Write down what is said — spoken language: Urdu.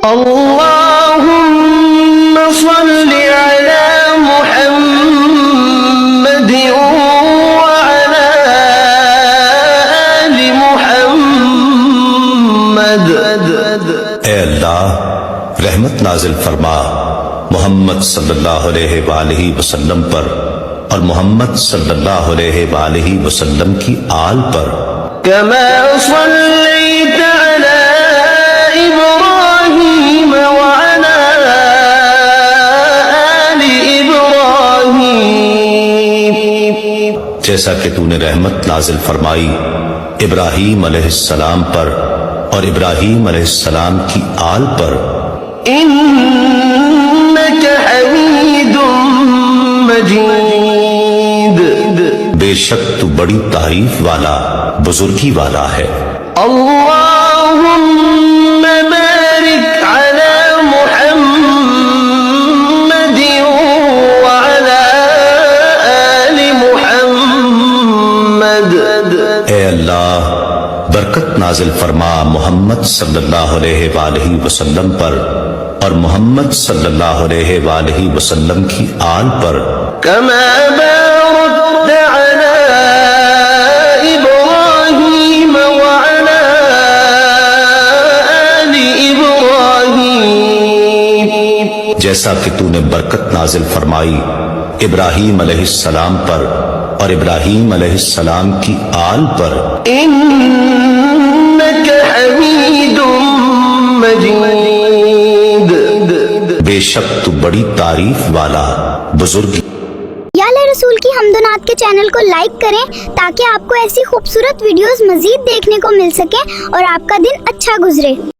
اللهم صل على محمد وعلى آل محمد۔ اے اللہ رحمت نازل فرما محمد صلی اللہ علیہ وآلہ وسلم پر اور محمد صلی اللہ علیہ وآلہ وسلم کی آل پر۔ كما صليت على إبراهيم وعلى آل إبراهيم، جیسا کہ تو نے رحمت نازل فرمائی ابراہیم علیہ السلام پر اور ابراہیم علیہ السلام کی آل پر۔ إنك حميد مجيد، بے شک تو بڑی تعریف والا بزرگی والا ہے۔ اللهم بارك على محمد وعلى آل محمد۔ اے اللہ برکت نازل فرما محمد صلی اللہ علیہ وآلہ وسلم پر اور محمد صلی اللہ علیہ وآلہ وسلم کی آل پر۔ كما باركت على إبراهيم وعلى آل إبراهيم، جیسا کہ تو نے برکت نازل فرمائی ابراہیم علیہ السلام پر اور ابراہیم علیہ السلام کی آل پر۔ إنك حميد مجيد، بے شک تو بڑی تعریف والا بزرگی۔ یا اللہ رسول کی حمد و نعت کے چینل کو لائک کریں تاکہ آپ کو ایسی خوبصورت ویڈیوز مزید دیکھنے کو مل سکے اور آپ کا دن اچھا گزرے۔